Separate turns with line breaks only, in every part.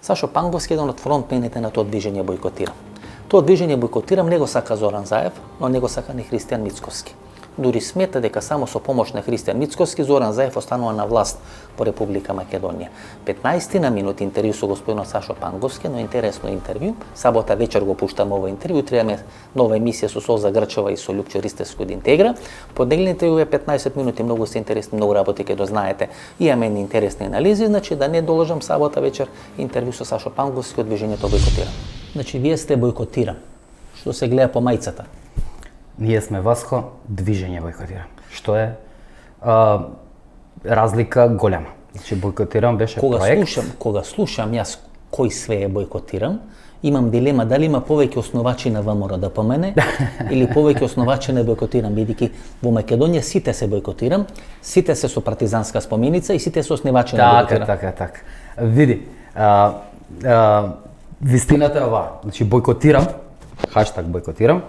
Сашо Панговски е еден од фронтмените на тоа движење Бојкотирам. Тоа движење Бојкотирам не го сака Зоран Заев, но не го сака ни Христијан Мицкоски. Дури смета дека само со помош на Христијан Мицкоски Зоран Заев останува на власт по Република Македонија. 15 на минути интервју со господинот Сашо Панговски, но интересно интервју. Сабота вечер го пуштаме ова интервју, требаме нова емисија со Солза Грчева и со Лјупчо Ристевски од Интегра. Поделните овие 15 минути многу се интересни, многу работи ќе дознаете. Имаме интересни анализи, значи да не доложам сабота вечер интервју со Сашо Панговски од движењето Бојкотирам. Значи вие сте Бојкотирам. Што се гледа по мајцата?
Ние сме Васко, движење Бојкотирам. Што е разлика голема. Значи Бојкотирам беше проект.
Кога слушам јас кој све е Бојкотирам, имам дилема дали има повеќе основачи на ВМРО ДПМН или повеќе основачи на Бојкотирам, бидејќи во Македонија сите се Бојкотирам, сите се со партизанска споменица и сите се основачи на Бојкотирам.
Така. Види, вистината е ова. Значи Бојкотирам, хаштаг Бојкотирам,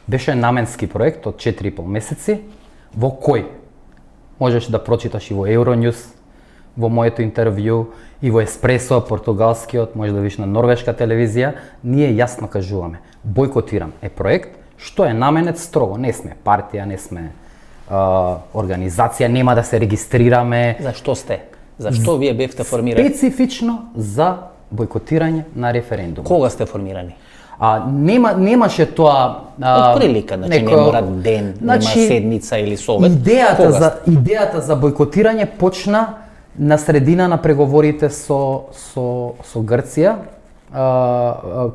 беше наменски проект од 4,5 месеци, во кој можеш да прочиташ и во Euronews, во моето интервју, и во Еспресо, португалскиот, може да видиш на норвешка телевизија, ние јасно кажуваме. Бојкотирам е проект што е наменет строго. Не сме партија, не сме организација, нема да се регистрираме.
Зашто сте? Зашто вие бевте формирани?
Специфично за бојкотирање на референдум.
Кога сте формирани?
Немаше тоа...
Од прилика, значи не мора ден, нема седница или совет.
Идејата за бојкотирање почна на средина на преговорите со Грција,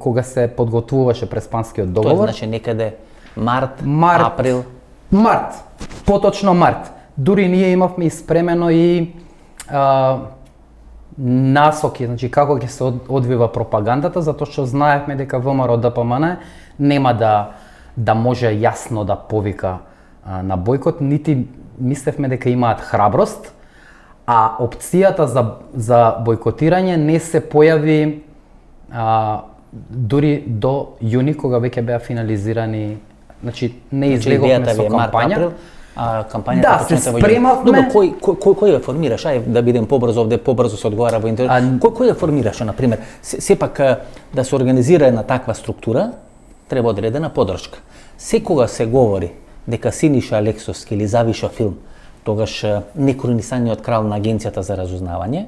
кога се подготвуваше Преспанскиот договор.
Тоа значи некаде март, април?
Март, поточно март. Дури ние имавме испремено и насоки, значи како ќе се одвива пропагандата, затоа што знаевме дека ВМРО ДПМН нема да може јасно да повика на бојкот, нити мислевме дека имаат храброст, а опцијата за бојкотирање не се појави дури до јуни, кога веќе беа финализирани, значи не излеговме со кампања.
Кампањата
се спремавме.
Добро, кој ја формираш? Ај да бидем побрзо овде, побрзо се одговара во интервју. Кој ја формираше, на пример? Сепак да се организира една таква структура, треба одредена поддршка. Секога се говори дека Синиша Алексовски или Завишо филм, тогаш некронисаниот крал на Агенцијата за разузнавање,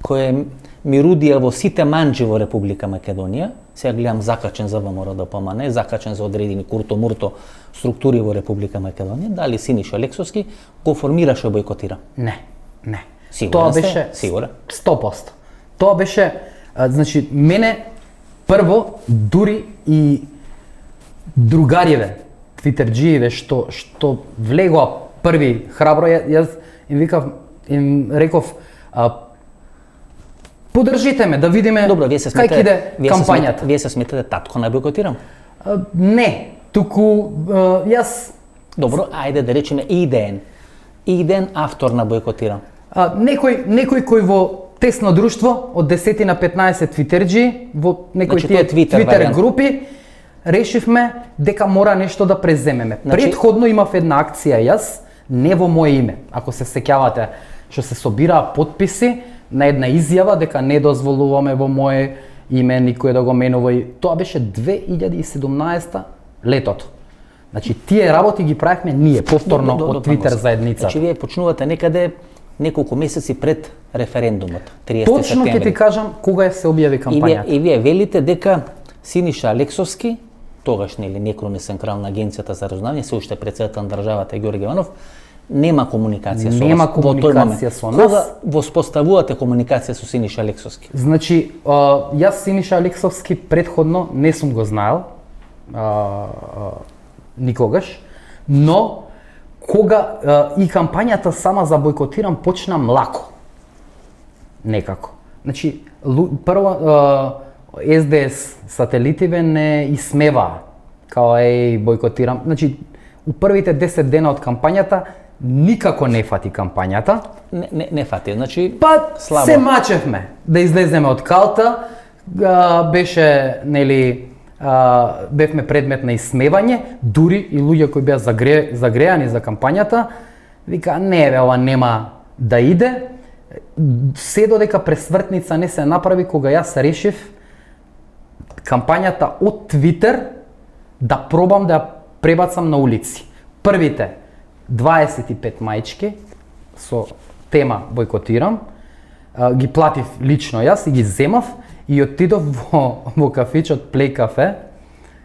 кој мирудија во сите манџи во Република Македонија, сега гледам закачен за ВМРО ДПМН, закачен за одредени курто-мурто структури во Република Македонија, дали Синиша Алексовски го формираше Бојкотирам?
Не.
Сигурен сте? Сигурен?
100%. Тоа беше, значи, мене прво, дури и другариве, твитерџиеве, што влегоа први храбро, јас им реков, поддржите ме, да видиме кај иде кампањата.
Вие се сметате татко на Бојкотирам?
Не, туку јас...
Добро, ајде да речеме идеен автор на Бојкотирам.
Некој кој во тесно друштво, од 10 на 15 твитерџи, во некои тие твитер групи, решивме дека мора нешто да преземеме. Претходно имав една акција јас, не во моје име. Ако се сеќавате, што се собираа потписи на една изјава дека не дозволуваме во моје име никој да го менува, и тоа беше 2017 летото. Значи тие работи ги правевме ние повторно од Твитер заедницата.
Значи вие почнувате некаде неколку месеци пред референдумот, 30
Точно
септември.
ќе ти кажам кога се објави кампањата.
И вие велите дека Синиша Алексовски, тогаш нели некронисен крал на Агенцијата за разузнавање, се уште председател на државата Ѓорѓе Иванов, нема комуникација со вас.
Нема комуникација со нас.
Кога воспоставувате комуникација со Синиша Алексовски?
Значи, јас Синиша Алексовски претходно не сум го знаел никогаш, но кога и кампањата сама за Бојкотирам почна млако. Некако. Значи, прво СДС сателитиве не исмеваа као Бојкотирам. Значи, у првите 10 дена од кампањата никако не фати кампањата.
Не фати, значи
слабо. Се мачевме да излеземе од калта, беше нели бевме предмет на исмевање, дури и луѓе кои беа загреани за кампањата, вика не ова нема да иде. се додека пресвртница не се направи кога јас решив кампањата од Твитер да пробам да ја пребацам на улици. Првите 25 маички со тема бойкотирам, ги платив лично јас и ги земав и отидов во кафичот Play Cafe,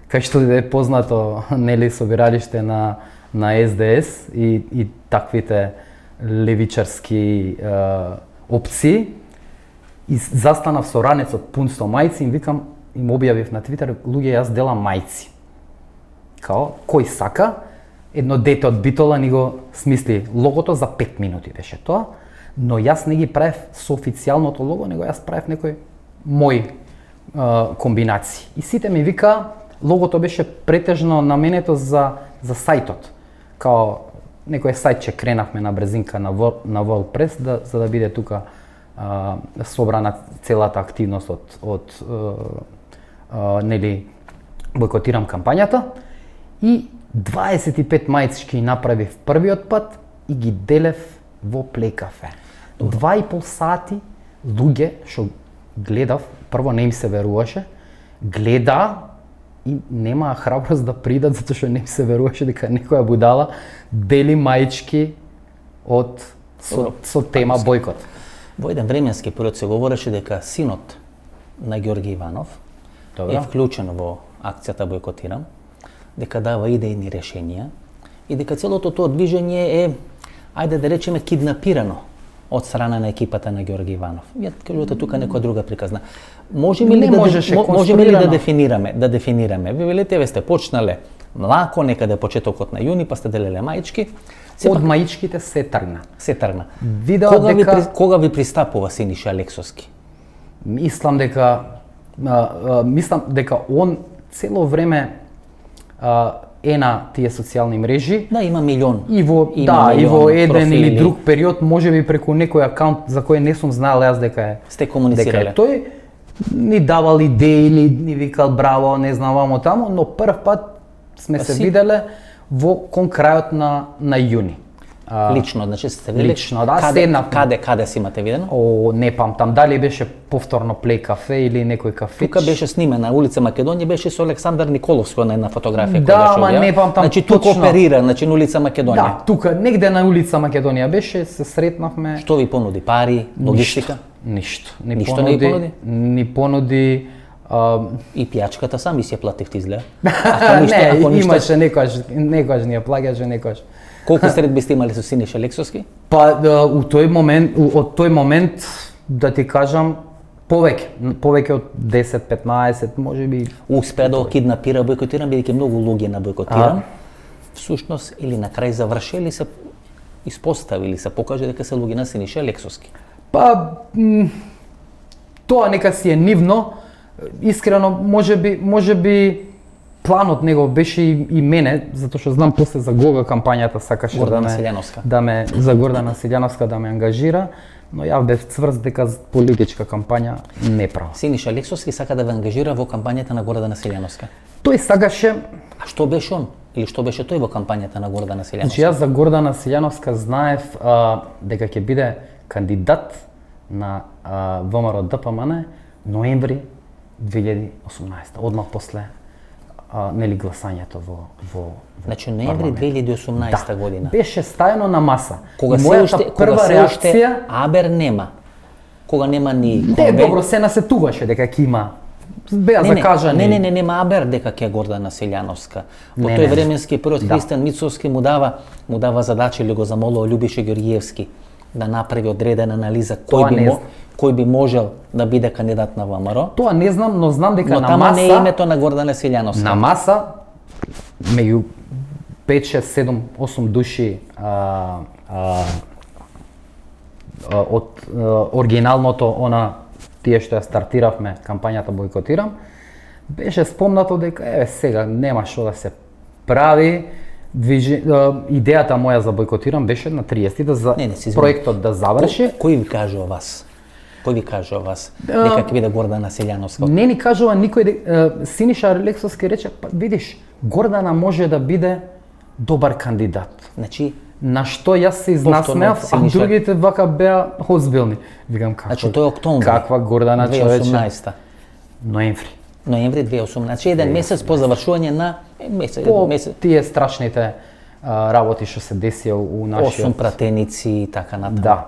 кај што е познато нели собиралиште на СДС и таквите левичарски опции. И застанав со ранецот пун со мајци и викам, им објавив на Твитер, луѓе, јас делам мајци. Као, кој сака, едно дете од Битола ни го смисли логото за 5 минути беше тоа, но јас не ги правев со официјалното лого, него јас правев некој мој комбинации. И сите ми вика, логото беше претежно наменето за сајтот. Као некој сајтче кренавме на брзинка на WordPress за да биде тука собрана целата активност од нели бойкотирам кампањата и 25 мајцички направив првиот пат и ги делев во Play Cafe. 2,5 сати луѓе што гледав, прво не им се веруваше, гледа и немаа храброст да придат затоа што не им се веруваше дека некоја будала дели маички со тема бойкот.
Во еден временски период се говореше дека синот на Ѓорги Иванов е вклучен во акцијата Бойкотирам, дека дава идејни решенија и дека целото тоа движење е, ајде да речеме, киднапирано од страна на екипата на Ѓорги Иванов. Вие кажувате тука некоја друга приказна. Можеме ли да дефинираме? Вие велите, ве сте почнале млако, некаде почетокот на јуни, па сте делеле маички.
Од маичките се тргна.
Кога ви пристапува Синиша Алексовски?
Мислам дека он цело време е на тие социјални мрежи.
Да, има милион.
И во еден профили, или друг период, можеби преку некој акаунт за кој не сум знаел јас дека
сте комуницирале.
Тој ни давал идеи, ни викал браво, не знам вамо таму, но прв пат сме се виделе кон крајот на јуни.
Лично, значи сте виделе?
Лично, да.
Каде си имате видено?
Не памтам, дали беше повторно Play Cafe или некој кафич.
Тука беше снимена улица Македонија, беше со Александар Николовски на една фотографија.
Да, ама не памтам.
Значи тука оперира, значи на улица Македонија.
Да, тука негде на улица Македонија беше, се сретнавме.
Што ви понуди? Пари, логистика?
Ништо.
Ништо не ви понуди?
Ни понуди
и пијачката сами си ја плативте изгледа.
Не, имаше некојаш ни ја плаќаше некојаш.
Колку средби сте имали со Синиша Алексовски?
Па од тој момент да ти кажам повеќе од 10-15, можеби.
Успеа да киднапира Бойкотирам, бидејќи многу луѓе на Бойкотирам. Всушност или на крај завршили се, испоставили се, покаже дека се луѓе на Синиша Алексовски.
Па тоа нека си е нивно. Искрено, можеби планот негов беше и мене, затоа што знам после за Гога кампањата сакаше за Гордана Силјановска да ме ангажира, но ја бев цврст дека политичка кампања не прав.
Синиша Алексовски сака да ве ангажира во кампањата на Гордана Силјановска.
Тој сакаше.
А што беше он? Или што беше тој во кампањата на Гордана Силјановска?
Значи јас за Гордана Силјановска знаев дека ќе биде кандидат на ВМРО ДПМН ноември 2018, одмах после нели гласањето во
Значи ноември 2018 година.
Беше стајано на маса.
Кога се уште Абер нема. Кога нема ни
Не, добро, се насетуваше дека ќе има. Беа закажани.
Не, нема Абер дека ќе Гордана Силјановска. Во тој временски период Христијан Мицовски му дава задача или го замолува Љубиша Ѓорѓиевски да направи одредена анализа кој би можел да биде кандидат на ВМРО.
Тоа не знам, но знам дека
на маса. Но тама не е името на Гордана Силјановска.
На маса меѓу 5, 6, 7, 8 души од оригиналното тие што ја стартиравме кампањата Бойкотирам, беше спомнато дека сега нема што да се прави. Идејата моја за Бойкотирам беше на 30 проектот да заврши.
Кој ви кажува вас? Кој ви кажува вас дека ќе биде Гордана Силјановска?
Не ни кажува никој. Синиша Алексовски рече, па видиш, Гордана може да биде добар кандидат.
Значи,
На што јас се изнасмеав, а другите вака беа озбилни. Викам како.
Значи тој октомври.
Каква Гордана човече.
2018.
Ноември
2018. Значи еден месец по завршување на месец.
Тие страшните работи што се десија у нашиот
8 пратеници и така натаму.
Да,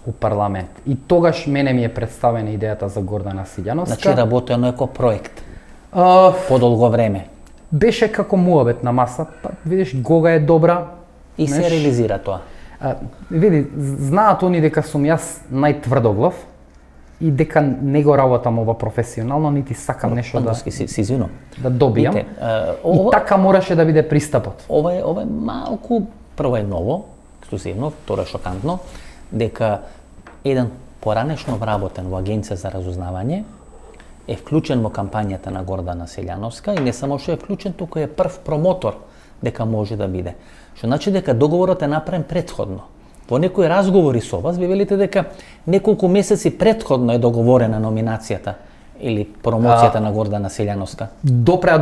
у парламент. И тогаш мене ми е представена идејата за Гордана Силјановска.
Значи работено како проект. Подолго време.
Беше како муабет на маса, па видиш Гога е добра.
И се реализира тоа.
Види, знаат они дека сум јас најтврдоглав и дека не го работам ова професионално, нити сакам нешто да
се извинувам.
Да добијам. И така мораше да биде пристапот.
Ова е малку, прво е ново, ексклузивно, второ е шокантно, дека еден поранешно вработен во Агенција за разузнавање е вклучен во кампањата на Гордана Силјановска и не само што е вклучен, туку е прв промотор дека може да биде. Што значи дека договорот е направен претходно. Во некои разговори со вас ви велите дека неколку месеци претходно е договорена номинацијата или промоцијата на Гордана Силјановска.
Допреа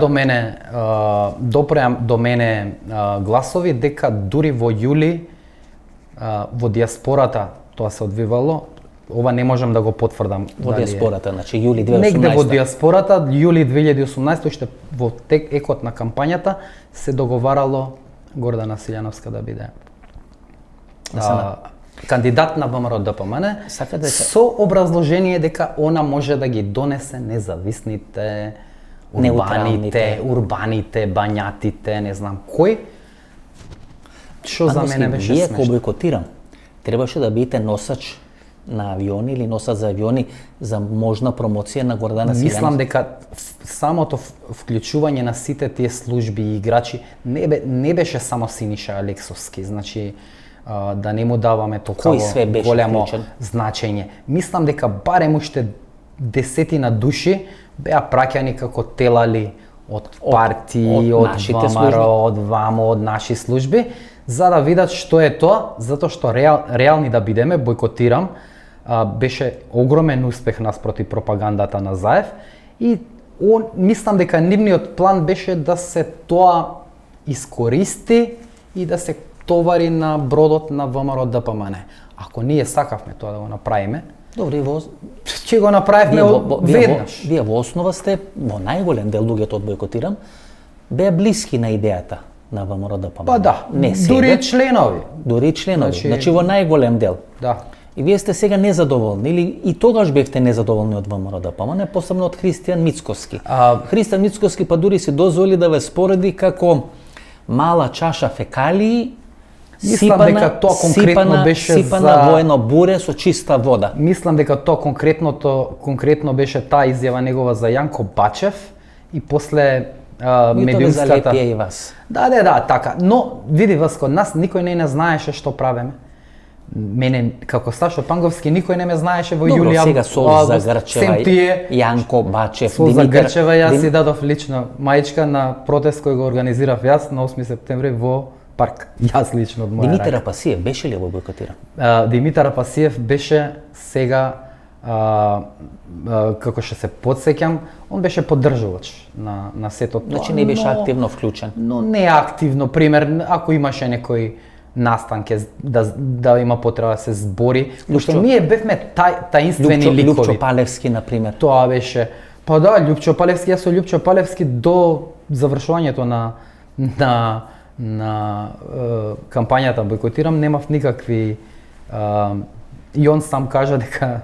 до мене гласови дека дури во јули во диаспората тоа се одвивало. Ова не можам да го потврдам.
Во диаспората, значи јули 2018.
Негде во диаспората, јули 2018, уште во екот на кампањата, се договарало Гордана Силјановска да биде кандидат на ВМРО ДПМН со образложение дека она може да ги донесе независните, урбаните, бањатите, не знам кој. Што за мене беше смешно.
Вие бойкотирам. Требаше да бидете носач на авиони или носач за авиони за можна промоција на Гордана Силјановска.
Мислам дека самото вклучување на сите тие служби и играчи не беше само Синиша Алексовски, значи да не му даваме толку голямо значење. Мислам дека барем уште десетина души беа праќани како телали од партии, од ВМРО, од ВАМО, од наши служби, за да видат што е тоа, затоа што реални да бидеме, бойкотирам, беше огромен успех наспроти пропагандата на Заев и мислам дека нивниот план беше да се тоа искористи и да се товари на бродот на ВМРО ДПМН. Ако ние сакавме тоа да го направиме,
добре,
ќе го направивме веднаш.
Вие во основа сте, во најголем дел луѓето од бойкотирам, беа блиски на идејата на ВМРО ДПМН.
Па да, дури членови.
Значи во најголем дел.
Да.
И вие сте сега незадоволни, или и тогаш бевте незадоволни од ВМРО ДПМН, посебно од Христијан Мицкоски. Христијан Мицкоски па дури си дозволи да ве спореди како мала чаша фекалии, сипана во едно буре со чиста вода.
Мислам дека тоа конкретно беше таа изјава негова за Јанко Бачев и после медиумската.
И вас.
Да, така. Но види вас код нас никој не знаеше што правиме. Мене како Сашо Панговски никој не ме знаеше во јули,
сега Солза Грчева, Јанко Бачев,
Солза Грчева, јас си дадов лично мајчка на протест кој го организирав јас на 8 септември во парк. Јас лично од моја
Димитар Апасиев беше ли во бойкотиран?
Димитар Апасиев беше сега како што се потсеќам, он беше поддржувач на сето тоа.
Значи не беше активно вклучен.
Но не активно, пример, ако имаше некој настанке да има потреба да се збори, што ние бевме таинствени ликови.
Лјупчо Палевски на пример.
Тоа беше. Па да, Лјупчо Палевски, јас со Лјупчо Палевски до завршувањето на кампањата бойкотирам немав никакви и он сам кажа дека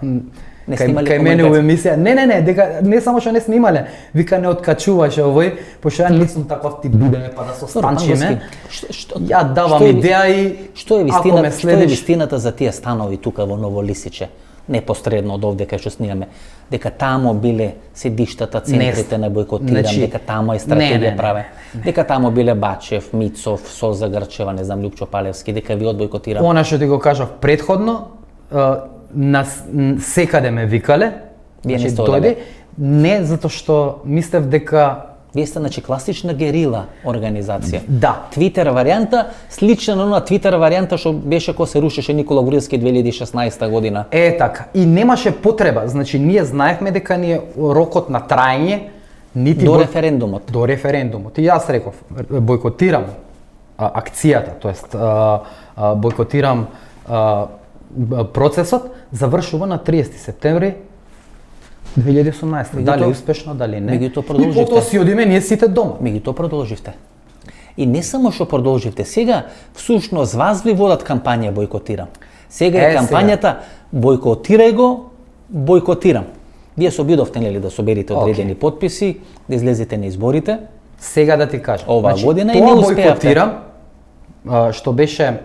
кај мене во емисија, не, дека не само што не снимале, вика не откачуваше овој, пошто ја не сум таков тип бидеме па да се останчиме. Ја давам идеја и
што е вистината за тие станови тука во Ново Лисиче, непосредно од овде кај што снимаме, дека тамо биле седиштата, центрите на бойкотирам, дека тамо е стратегија праве, дека тамо биле Бачев, Мицов, Солза Грчева, не знам, Лјупчо Палевски, дека ви од бойкотирам.
Она што ти го кажав предходно, секаде ме викале,
вие не сте одале.
Не затоа што мислев дека
вие сте класична герила организација.
Да.
Твитер варијанта, слична на Твитер варијанта што беше кога се рушеше Никола Груевски 2016 година.
Така. И немаше потреба. Значи ние знаевме дека ни е рокот на траење
до референдумот.
До референдумот. И јас реков, бойкотирам акцијата, тоест бойкотирам процесот, завршува на 30 септември 2018. Дали успешно, дали не.
Меѓутоа продолживте.
И потоа си одиме ние сите дома.
Меѓутоа продолживте. И не само што продолживте, сега всушност вас ви водат кампања бойкотирам. Сега е кампањата бойкотирај го, бойкотирам. Вие се обидовте нели да соберите одредени потписи, да излезете на изборите.
Сега да ти кажам.
Оваа година и не успеавте.
Бойкотирам, што беше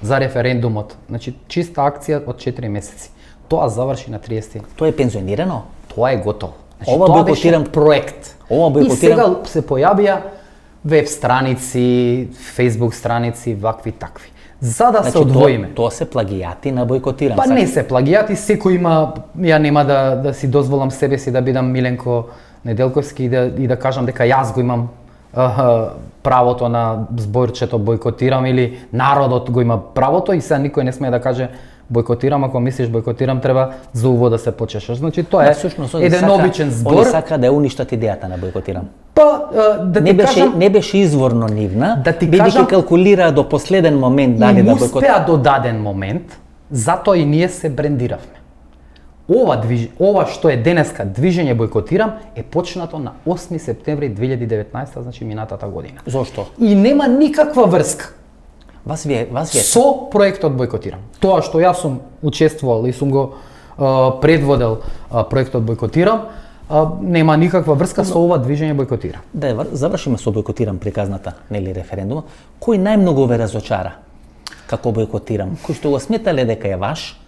за референдумот. Значи чиста акција од 4 месеци. Тоа заврши на 30.
Тоа е пензионирано.
Тоа е готово. Значи,
Ова
тоа
бойкотирам
беше проект.
Ова бойкотирам.
И сега се појавија веб страници, Facebook страници, вакви такви. За да се одвоиме.
Тоа се плагијати на бойкотирам.
Па не се плагијати, секој има, ја нема да си дозволам себе си да бидам Миленко Неделковски и да кажам дека јас го имам правото на зборчето бойкотирам или народот го има правото и сега никој не смее да каже бойкотирам, ако мислиш бойкотирам треба за уво да се почешаш. Значи тоа е еден обичен збор.
Они сака да ја уништат идејата на бойкотирам.
Па да ти кажам,
не беше изворно нивна,
да ти
бидејќи калкулира до последен момент дали да бойкотира.
Успеа до даден момент, затоа и ние се брендиравме. Ова што е денеска движење бойкотирам е почнато на 8 септември 2019, значи минатата година.
Зошто?
И нема никаква врска
Вас вие
со проектот бойкотирам. Тоа што јас сум учествувал и сум го предводел проектот бойкотирам, нема никаква врска со ова движење бойкотирам.
Да завршиме со бойкотирам приказната, нели референдумот. Кој најмногу ве разочара како бойкотирам? Кој што го сметале дека е ваш,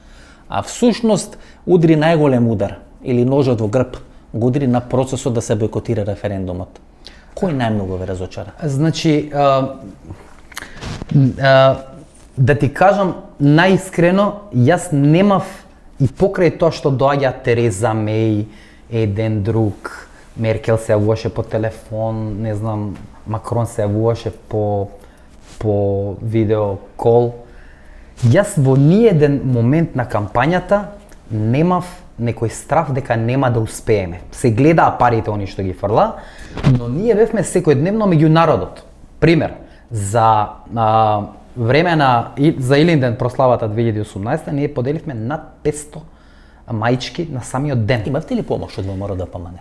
а всушност удри најголем удар или ножот во грб го удри на процесот да се бойкотира референдумот. Кој најмногу ве разочара?
Значи, да ти кажам најискрено, јас немав и покрај тоа што доаѓа Тереза Меј, еден друг, Меркел се јавуваше по телефон, не знам, Макрон се јавуваше по видео кол. Јас во ниеден момент на кампањата немав некој страв дека нема да успееме. Се гледаа парите они што ги фрла, но ние бевме секојдневно меѓу народот. Пример, за време за Илинден прославата 2018 ние поделивме над 500 маички на самиот ден.
Имавте ли помош од ВМРО-ДПМН?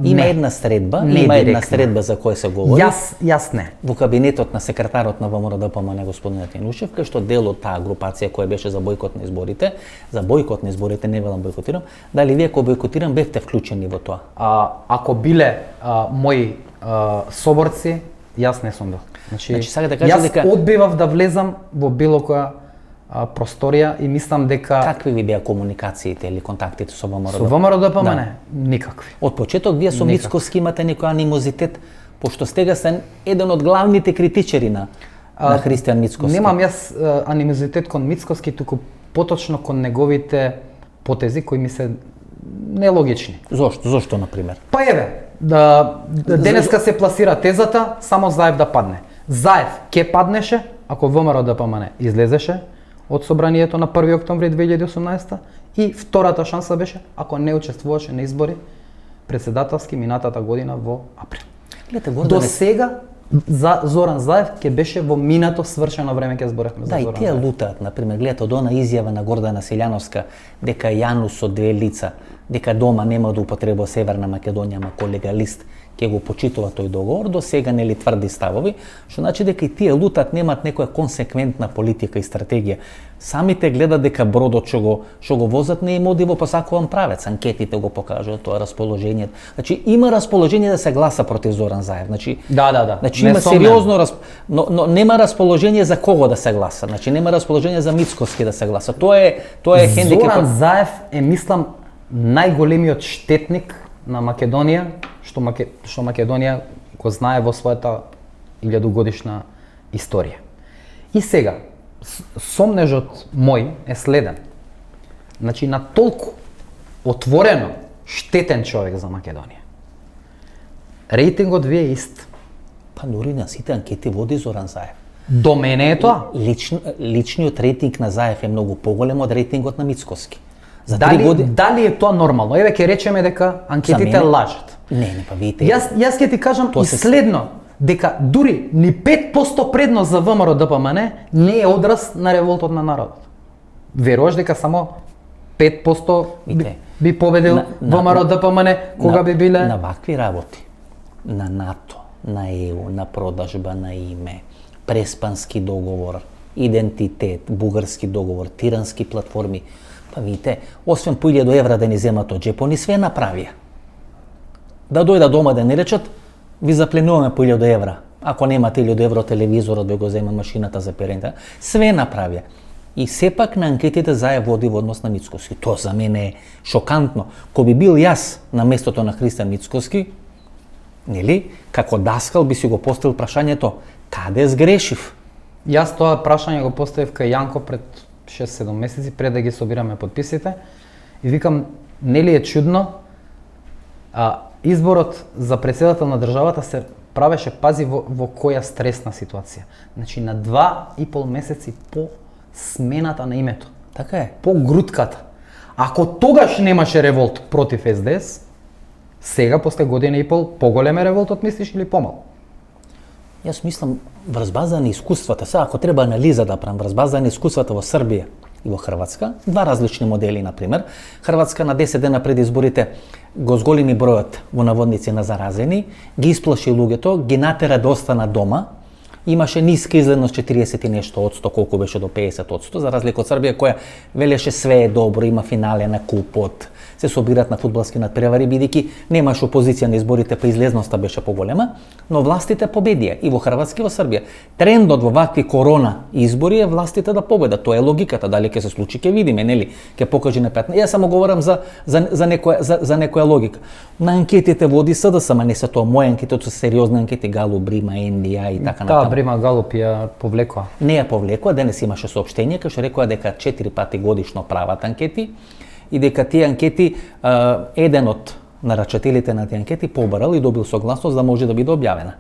Има
една средба за која се говори.
Јас не.
Во кабинетот на секретарот на ВМРО-ДПМН господинот Јанушев, кај што дел од таа групација која беше за бойкот на изборите, не велам бойкотирам, дали вие кога бойкотирам бевте вклучени во тоа?
Ако биле мои соборци, јас не сум бил. Значи
сака да кажа дека
одбивав да влезам во било која просторија и мислам дека
Какви ви беа комуникациите или контактите со ВМРО?
Со ВМРО-ДПМН никакви.
Од почеток вие со Мицкоски имате некој анимозитет, пошто стега сте еден од главните критичари на Христијан Мицкоски.
Немам јас анимозитет кон Мицкоски, туку поточно кон неговите потези кои ми се нелогични.
Зошто на пример?
Па еве, денеска се пласира тезата само Заев да падне. Заев ќе паднеше ако ВМРО-ДПМН излезеше од собранието на 1 октомври 2018 и втората шанса беше ако не учествуваше на избори председателски минатата година во април. До сега за Зоран Заев ќе беше во минато свршено време ќе зборевме за Зоран Заев.
Да, и тие лутаат, например, гледате од она изјава на Гордана Селјановска дека Јанус со две лица, дека дома нема да употребува Северна Македонија, мако легалист, ќе го почитува тој договор, до сега нели тврди ставови, што значи дека и тие лутат немаат некоја консеквентна политика и стратегија. Самите гледат дека бродот што го возат не им оди во посакуван правец, анкетите го покажуваат тоа расположение. Значи има расположение да се гласа против Зоран Заев. Значи
да.
Значи има сериозно но нема расположение за кого да се гласа. Значи нема расположение за Мицкоски да се гласа. Тоа е хендикеп.
Зоран Заев е мислам најголемиот штетник на Македонија, што Македонија го знае во својата 1000-годишна историја. И сега, сомнежот мој е следен. Значи, на толку отворено штетен човек за Македонија. Рейтингот ви е ист.
Па дури на сите анкети води Зоран Заев.
До мене е тоа.
Личниот рейтинг на Заев е многу поголем од рейтингот на Мицкоски.
Дали е тоа нормално? Еве ќе речеме дека анкетите лажат.
Не, па видите.
Јас ќе ти кажам и следно. дека дури ни 5% предност за ВМРО ДПМН не е одраз на револтот на народот. Веруваш дека само 5% би победил ВМРО ДПМН кога би биле
на вакви работи, на НАТО, на ЕУ, на продажба на име, преспански договор, идентитет, бугарски договор, тирански платформи. Па видите, освен по 1000 евра да ни земат од джепот, ни све направија. Да дојда дома да ни речат, ви запленуваме по 1000 евра. Ако немате 1000 евро телевизорот, да го зема машината за перење, све направија. И сепак на анкетите Заев води во однос на Мицкоски. Тоа за мене е шокантно. Ко би бил јас на местото на Христијан Мицкоски, нели, како даскал би си го поставил прашањето, каде сгрешив?
Јас тоа прашање го поставив кај Јанко пред 6-7 месеци пред да ги собираме подписите и викам, нели е чудно, изборот за председател на државата се правеше, пази во која стресна ситуација. Значи на 2,5 месеци по смената на името.
Така е.
По грутката. Ако тогаш немаше револт против СДС, сега после година и пол поголем е револтот, мислиш, или помал?
Јас мислам врз база на искуствата, сега ако треба анализа да правам врз база на искуствата во Србија и во Хрватска, два различни модели на пример. Хрватска на 10 дена пред изборите го зголеми бројот во наводници на заразени, ги исплаши луѓето, ги натера да останат дома. Имаше ниска изгледност 40 и нешто одсто, колку беше до 50 одсто, за разлика од Србија која велеше све е добро, има финале на купот, се собират на фудбалски надпревари, бидејќи немаше опозиција на изборите, па излезноста беше поголема, но властите победија и во Хрватска и во Србија. Трендот во вакви корона избори е властите да победат, тоа е логиката, дали ќе се случи ќе видиме, нели, ќе покаже на 15. Јас само говорам за некоја логика. На анкетите води СДСМ, не се тоа моја анкета, тоа се сериозни анкети, Галуп, Брима, NDA и така натаму.
Брима Галуп ја повлекоа.
Не ја повлекоа, денес имаше соопштение кај што рекоа дека 4 пати годишно прават анкети и дека тие анкети, еден од нарачателите на тие анкети побарал и добил согласност да може да биде објавена.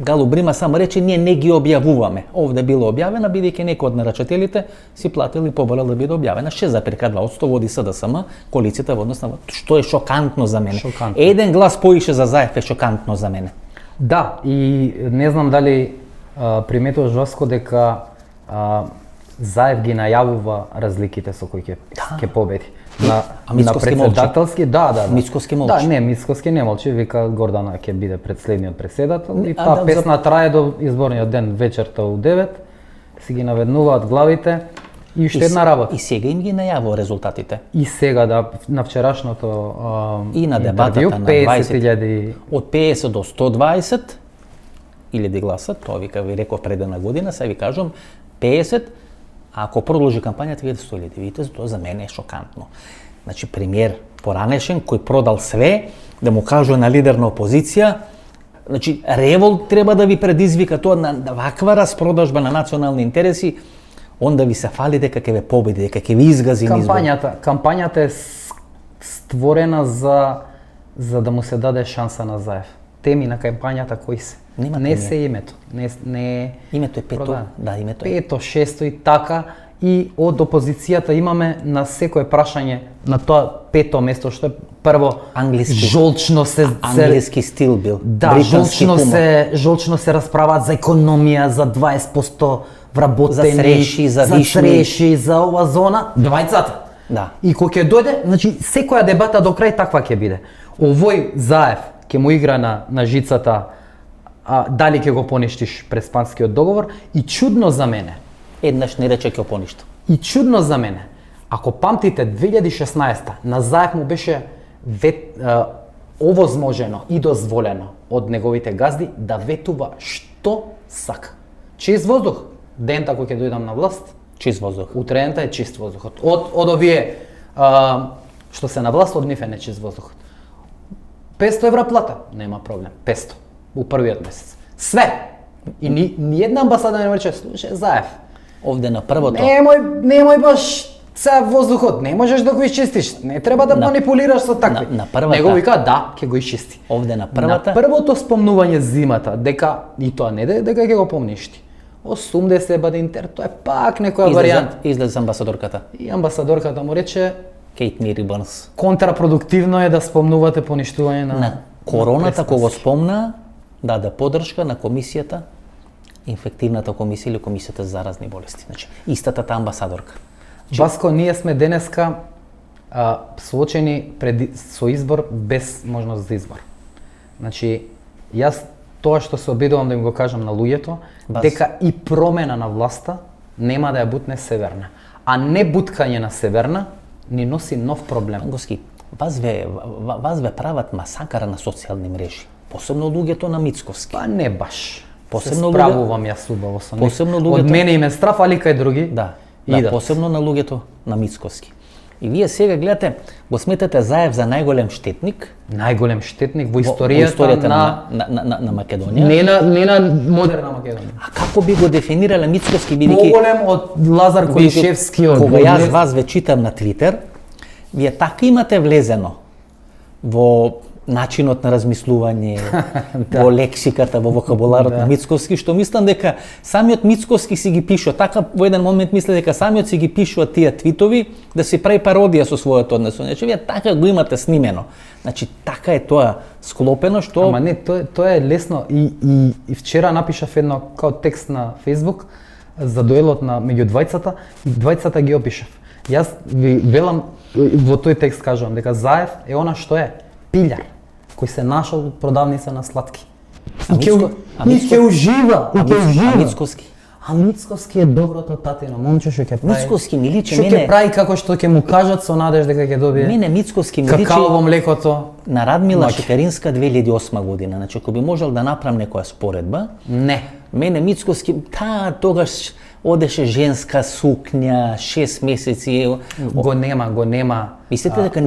Галуп Брима само рече, ние не ги објавуваме. Овде било објавена, бидејќи некој од нарачателите си платил и побарал да биде објавена. 6,2% води СДСМ, коалицијата во однос на што е шокантно за мене.
Шокантно.
Еден глас поише за Заев е шокантно за мене.
Да, и не знам дали приметуваш, Васко, дека Заев ги најавува разликите со кои ќе победи. На председателски, да.
Мицкоски молчи.
Да, не, Мицкоски не молчи, вика Гордана ќе биде предследниот председател и таа песна трае до изборниот ден вечерта у 9, си ги наведнуваат главите и уште една работа.
И сега им ги најавува резултатите.
И сега, да, на вчерашното
и на дебатата на
50.000
од 50 до 120 илјади гласа, тоа вика ви реков пред една година, сега ви кажам 50, а ако продолжи кампањата видите 100.000. Видите, тоа за мене е шокантно. Значи премиер поранешен кој продал све, да му кажува на лидер на опозиција, значи револт треба да ви предизвика тоа на ваква распродажба на национални интереси, онда ви се фали дека ќе ве победи, дека ќе ви изгази низ избор.
Кампањата е створена за да му се даде шанса на Заев. Теми на кампањата кои се? Не се името. Не
името е пето, да, името е.
Пето, шесто и така. И од опозицијата имаме на секое прашање на тоа пето место, што е прво
англиски.
Жолчно се
англиски стил бил.
Да, жолчно се расправаат за економија, за 20% вработени,
за
среши, за ова зона, двајцата.
Да.
И кога ќе дојде, значи секоја дебата до крај таква ќе биде. Овој Заев ќе му игра на жицата, дали ќе го поништиш преспанскиот договор, и чудно за мене.
Еднаш не рече ќе поништа.
И чудно за мене, ако памтите 2016 на Заев му беше овозможено и дозволено од неговите газди да ветува што сака. Чист воздух, дента кој ќе дојдам на власт,
чист воздух.
Утредента е чист воздухот. Од овие што се на власт, од нив е нечист воздухот. 500 евра плата, нема проблем. 500 у првиот месец. Све. И ни една амбасада не рече, слушај Заев,
овде на првото.
Немој баш цел воздухот, не можеш да го изчистиш. Не треба да манипулираш со такви.
На првата.
Него вика да, ќе го изчисти.
Овде на првата.
На првото спомнување зимата, дека и тоа не дека ќе го помништи. 80 бадинтер, тоа е пак некоја варијанта.
Излезе амбасадорката.
И амбасадорката му рече
Кейт Мири Бърнс.
Контрапродуктивно е да спомнувате поништување на
короната, кога го спомна, даде поддршка на комисијата, инфективната комисија или комисијата за заразни болести. Значи, истата та амбасадорка.
Васко, ние сме денеска соочени со избор без можност за избор. Значи, јас тоа што се обидувам да им го кажам на луѓето, дека и промена на власта нема да ја бутне Северна. А не буткање на Северна ни носи нов проблем.
Госки, вас ве прават масакара на социјални мрежи. Посебно луѓето на Мицковски.
Па не баш.
Посебно
се справувам јас убаво со нив.
Посебно луѓето.
Од мене им е страф, али кај други.
Да, посебно на луѓето на Мицковски. И вие сега гледате, го сметате Заев за најголем штетник.
Најголем штетник во историјата
на Македонија.
Не на модерна Македонија.
А како би го дефинирале Мицковски бидејќи
поголем од Лазар Којшевски?
Кога јас вас ве читам на Твитер, вие така имате влезено во начинот на размислување, во лексиката, во вокабуларот на Мицковски, што мислам дека самиот Мицковски си ги пишува, така во еден момент мисле дека самиот си ги пишува тие твитови да се прави пародија со своето однесување. Значи вие така го имате снимено. Значи така е тоа склопено што
Ама не, тоа е лесно и вчера напишав едно као текст на Facebook за дуелот на меѓу двајцата, и двајцата ги опишав. Јас ви велам во тој текст кажувам дека Заев е она што е пилјар кој се нашол во продавница на сладки. И ќе ужива,
А Мицковски?
А Мицковски е доброто татино момче што ќе прави.
Мицковски ми личи
Што ќе прави како што ќе му кажат со надеж дека ќе добие.
Мене Мицковски ми личи
какао млекото
на Радмила Шекаринска 2008 година. Значи ако би можел да направам некоја споредба,
не.
Мене Мицковски тогаш одеше женска сукња, 6 месеци.
Го нема.
Мислите дека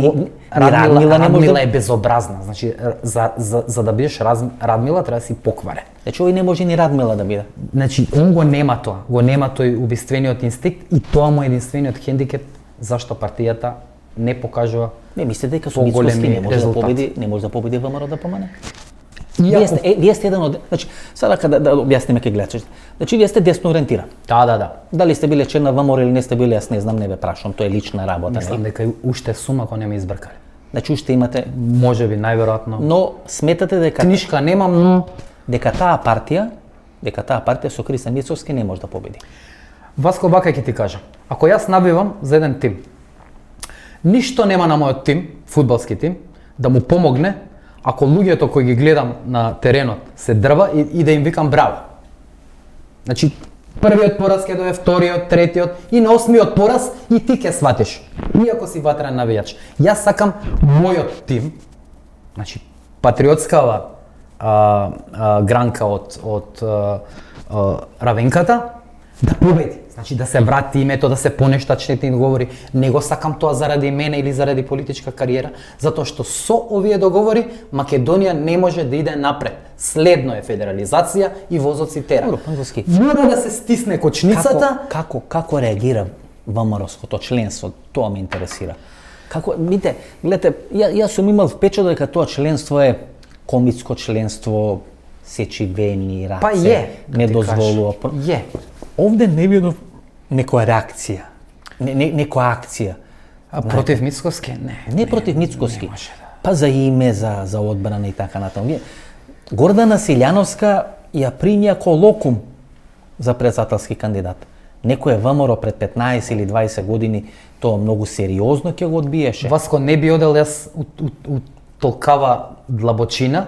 Радмила е безобразна. Значи за да бидеш Радмила треба да си покварен.
Значи овој не може ни Радмила да биде.
Значи он го нема тоа. Го нема тој убиствениот инстинкт и тоа му е единствениот хендикеп зашто партијата не покажува.
Не мислите дека со Мицковски не може да победи ВМРО да помане? Вие сте еден од... Значи, сега да објасниме ке гледачите. Значи, вие сте десно ориентиран.
Да.
Дали сте биле член на ВМРО или не сте биле, јас не знам, не ве прашам, тоа е лична работа.
Мислам дека уште сум ако не ме избркале.
Значи, уште имате...
Можеби, најверојатно.
Но сметате дека...
Книшка немам, но...
Дека таа партија со Христијан Мицковски не може да победи.
Васко, вака ќе ти кажам. Ако јас набивам за еден тим, ништо нема на мојот тим, фудбалски тим, да му помогне ако луѓето кои ги гледам на теренот се дрва и да им викам браво. Значи, првиот пораз ќе дое, вториот, третиот и на осмиот пораз и ти ќе сватиш. Иако си ватрен навијач. Јас сакам мојот тим, значи патриотскава гранка од Равенката, да победи. Значи да се врати името, да се понештат штетни договори. Не го сакам тоа заради мене или заради политичка кариера, затоа што со овие договори Македонија не може да иде напред. Следно е федерализација и возот си тера. Мора да се стисне кочницата.
Како реагира ВМРО-ското членство? Тоа ме интересира. Како, видите, гледате, јас сум имал впечаток дека тоа членство е комицко членство, сечивени, раце,
па
не дозволува. Овде не видов некоја реакција, некоја акција.
Против Мицковски?
Не против Мицковски. Па за име, за одбрана и така натаму. Гордана Силјановска ја примја ко локум за претседателски кандидат. Некој ВМРО пред 15 или 20 години тоа многу сериозно ќе го одбиеше.
Васко, не би одел јас у толкава длабочина.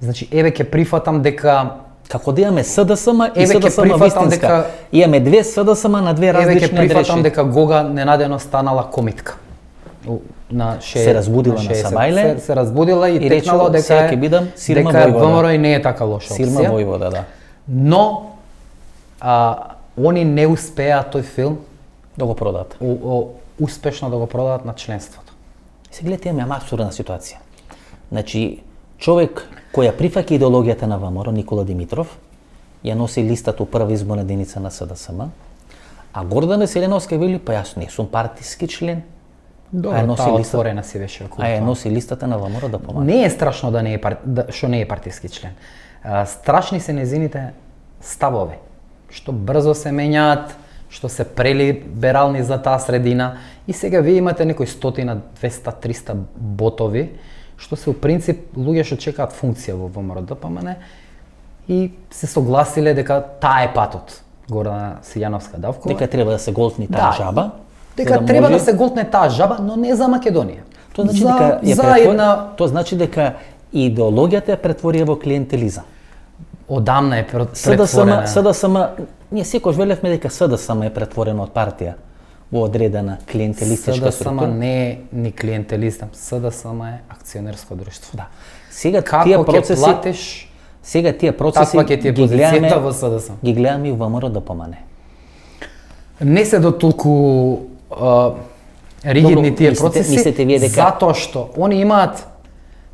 Значи, еве ќе прифатам дека
како да имаме СДСМ и СДСМ вистинска. Имаме две СДСМ на две различни адреси.
Еве ќе прифатам дека Гога ненадено станала комитка.
Се разбудила на Сабајле.
Се разбудила и текнала дека ВМРО и не е така лоша опција.
Сирма Војвода, да.
Но они не успеа тој филм
да го продадат.
Успешно да го продадат на членството.
Се гледате, имаме абсурдна ситуација. Значи, човек кој ја прифаќа идеологијата на ВМРО, Никола Димитров, ја носи листата у прва изборна единица на СДСМ, а Гордана Селјановска вели, па јас не сум партиски член.
Добро, таа отворена си беше околу
тоа. А ја носи листата на ВМРО да помага.
Не е страшно да не е што не е партиски член. Страшни се незините ставови, што брзо се менјаат, што се прелиберални за таа средина и сега вие имате некои 100, 200, 300 ботови што се у принцип луѓе што чекаат функција во ВМРО ДПМН и се согласиле дека таа е патот. Гордана Сијановска Давкова.
Дека треба да се голтни таа жаба.
Дека треба да се голтне таа жаба, но не за Македонија.
Тоа значи дека тоа значи дека идеологијата ја претворија во клиентелизам.
Одамна е претворена.
СДСМ, ние секој велевме дека СДСМ е претворена од партија во одредена клиентелистичка структура.
СДСМ не е ни клиентелизам, СДСМ е акционерско друштво.
Да. Сега тие процеси ги гледаме и ВМРО ДПМН.
Не се до толку ригидни тие процеси,
мислите вие дека
затоа што они имаат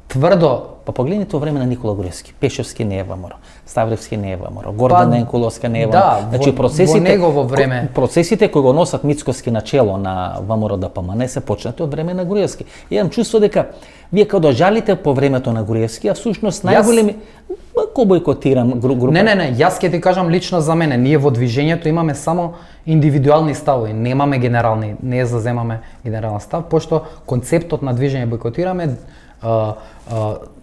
тврдо.
Па погледнете во време на Никола Груевски, Пешевски не е ВМРО, Ставревски не е ВМРО, Гордан Енкуловска не е ВМРО.
Да,
значи
во негово време.
Процесите кои го носат Мицкоски на чело на ВМРО ДПМН се почнати од време на Груевски. Имам чувство дека вие као да жалите по времето на Груевски, а всушност најголеми ко бойкотирам група.
Не, јас ќе ти кажам лично за мене, ние во движењето имаме само индивидуални ставови, немаме генерални, не заземаме генерален став, пошто концептот на движење бойкотираме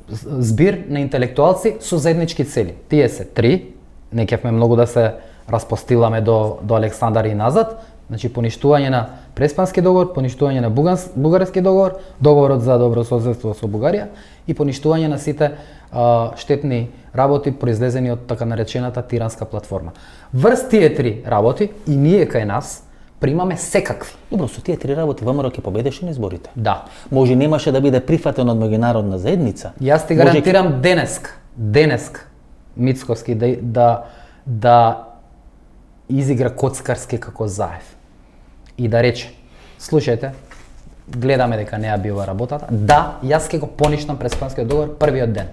збир на интелектуалци со заеднички цели. Тие се три, не кефме многу да се распостиламе до Александар и назад, значи поништување на Преспански договор, поништување на Бугарски договор, договорот за добрососедство со Бугарија и поништување на сите штетни работи произлезени од така наречената Тиранска платформа. Врз тие три работи и ние кај нас примаме секакви.
Добро, со тие три работи ВМРО ќе победеше на изборите.
Да.
Може немаше да биде прифатен од меѓународна заедница.
Јас ти гарантирам денеска Мицкоски да изигра коцкарски како Заев. И да рече, слушајте, гледаме дека не ја бива работата. Да, јас ќе го поништам Преспанскиот договор првиот ден.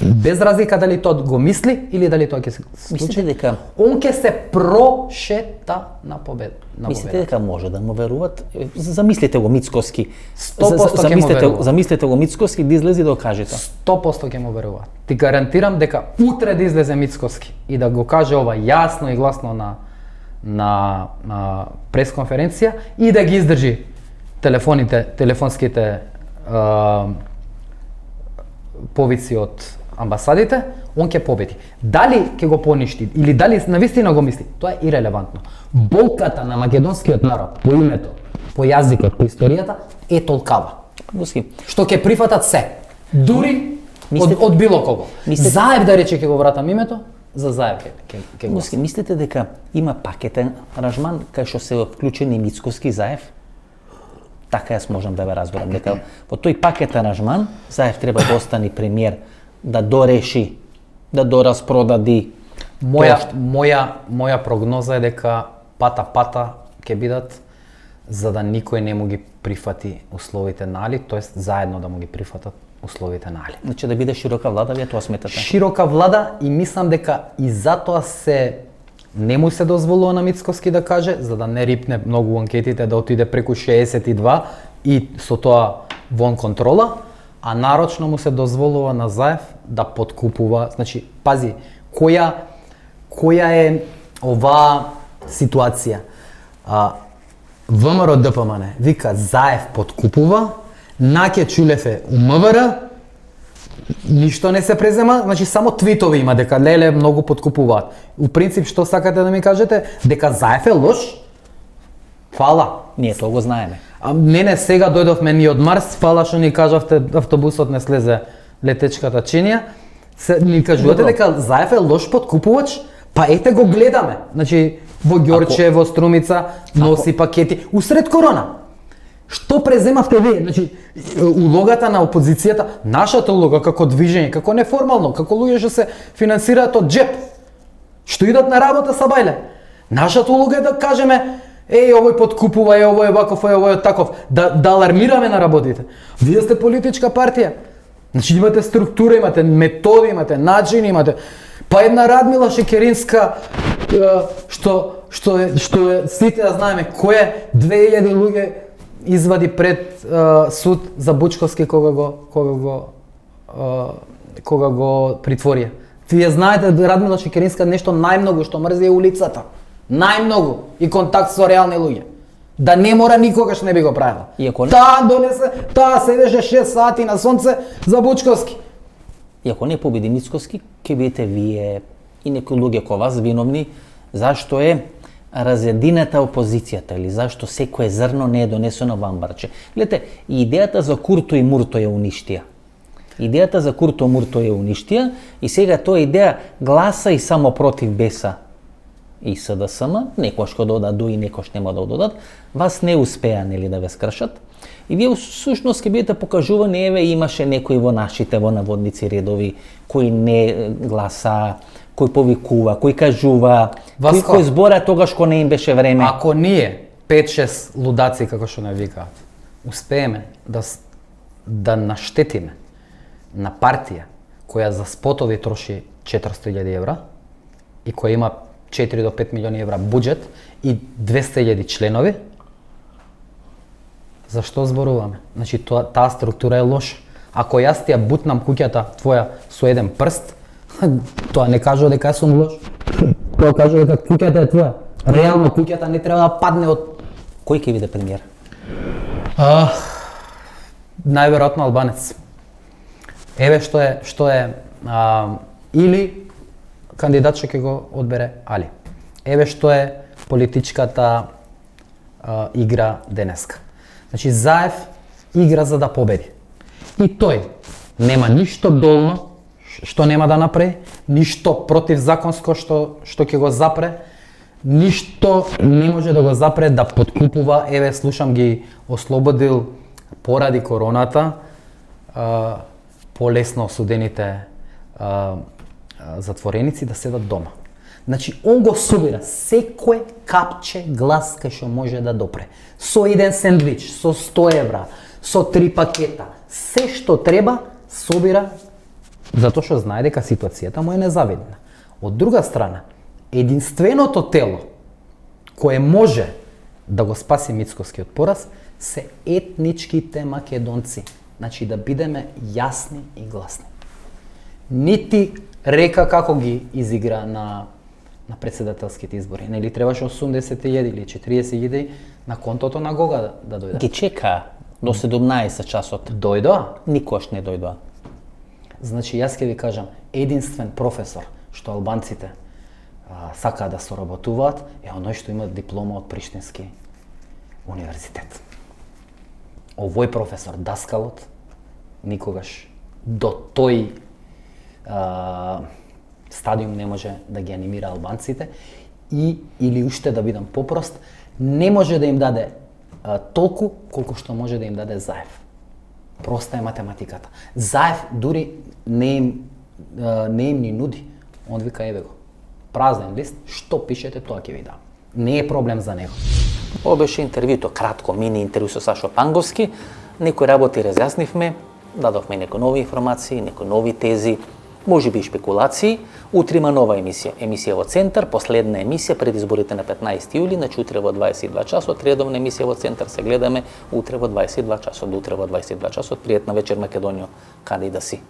Без разлика дали тоа го мисли или дали тоа ќе се случи.
Мислите дека
он ќе се прошета на победа.
Мислите дека може да му веруват? Замислите го Мицкоски.
100% ќе му веруваат.
Замислете го Мицкоски да излезе да кажете.
100% ќе му веруваат. Ти гарантирам дека утре да излезе Мицкоски и да го каже ова јасно и гласно на пресконференција и да ги издржи телефонските повици од амбасадите, он ќе победи. Дали ќе го поништи или дали навистина го мисли, тоа е ирелевантно. Болката на македонскиот народ по името, по јазикот, по историјата е толкава. Што ќе прифатат се, дури од било кого. Заев да рече ќе го вратам името, за Заев ќе го.
Мислите дека има пакетен аранжман кај што се вклучени Мицкоски и Заев? Така јас можам да ве разберам, дека во тој пакет аранжман Заев треба да остане премиер, да дореши, да доразпродади.
Моја прогноза е дека пата ќе бидат за да никој не му ги прифати условите на Али, тоест заедно да му ги прифатат условите на Али.
Значи да биде широка влада, вие тоа сметате?
Широка влада и мислам дека и затоа не му се дозволува на Мицкоски да каже, за да не рипне многу анкетите, да отиде преку 62 и со тоа вон контрола, а нарочно му се дозволува на Заев да подкупува. Значи, пази, која е оваа ситуација? ВМРО ДПМН вика Заев подкупува, Наке Чулев е у МВР, ништо не се презема, значи само твитови има дека леле многу подкупуваат. У принцип што сакате да ми кажете? Дека Заев е лош? Фала.
Ние тоа го знаеме.
Не, сега дојдовме ни од Марс, фала што ни кажавте автобусот не слезе летечката чинија. Ни кажувате дека Заев е лош подкупувач? Па ете го гледаме. Значи во Ѓорче, во Струмица носи пакети усред корона. Што преземавте вие? Значи, улогата на опозицијата, нашата улога како движење, како неформално, како луѓе што се финансираат од джеп, што идат на работа са бајле. Нашата улога е да кажеме, овој подкупува, овој е ваков, овој е таков, да алармираме на работите. Вие сте политичка партија. Значи имате структура, имате методи, имате начини, имате па една Радмила Шекеринска што е сите да знаеме кој 2000 луѓе извади пред суд за Бучковски кога го притворија. Вие знаете Радмила Шекеринска нешто најмногу што мрзи е улицата. Најмногу и контакт со реални луѓе. Да не мора никогаш не би го правила. Таа седеше 6 сати на сонце за Бучковски.
И ако не победи Мицкоски, ќе бидете вие и некои луѓе ко вас виновни зашто е разедината опозицијата или зашто секое зрно не е донесено во амбарче. Гледате, идејата за Курто и Мурто ја уништија. Идејата за Курто Мурто ја уништија и сега тоа идеја гласа и само против Беса и СДСМ, некош ќе додаду и некош нема да додат, вас не успеа нели да ве скршат. И вие всушност ќе бидете покажувани, еве имаше некои во нашите во наводници редови кои не гласа, кој повикува, кој кажува, кој збора тогаш кога не им беше време.
Ако ние 5-6 лудаци како што не викаат, успееме да наштетиме на партија која за спотови троши 400.000 евра и која има 4 до 5 милиони евра буџет и 200.000 членови, зашто зборуваме? Значи таа структура е лоша. Ако јас ти ја бутнам куќата твоја со еден прст, тоа не кажува дека сум лош. Тоа кажува дека куќата е твоја. Реално куќата не треба да падне од
кој ќе биде премиер?
Најверојатно албанец. Еве што е или кандидат што ќе го одбере Али. Еве што е политичката игра денеска. Значи Заев игра за да победи. И тој нема ништо долно што нема да направи, ништо противзаконско што ќе го запре, ништо не може да го запре да подкупува. Еве слушам ги ослободил поради короната полесно осудените затвореници да седат дома. Значи, он го собира секое капче глас кај што може да допре. Со еден сендвич, со 100 евра, со 3 пакета, се што треба собира, затоа што знае дека ситуацијата му е незавидна. Од друга страна, единственото тело кое може да го спаси Мицкоски од пораз се етничките македонци. Значи, да бидеме јасни и гласни. Нити река како ги изигра на председателските избори. Нели требаше 80.000 или 40.000 на контото на Гога да дојдат.
Ги чека до 17 часот.
Дојдоа?
Никош не дојдоа.
Значи, јас ќе ви кажам, единствен професор што албанците сакаат да соработуваат е оној што има диплома од Приштински универзитет. Овој професор, даскалот, никогаш до тој стадиум не може да ги анимира албанците и или уште да бидам попрост, не може да им даде толку колку што може да им даде Заев. Проста е математиката. Заев дури не им ни нуди. Он вика еве го. Празен лист, што пишете тоа ќе ви дам. Не е проблем за него.
Ова беше интервјуто, кратко мини интервју со Сашо Панговски. Некои работи разјаснивме, дадовме некои нови информации, некои нови тези, може би и шпекулации. Утре има нова емисија во Центар, последна емисија пред изборите на 15 јули, значи утре во 22 часот, редовна емисија во Центар се гледаме утре во 22 часот, до утре во 22 часот. Пријатна вечер Македонија, каде и да си.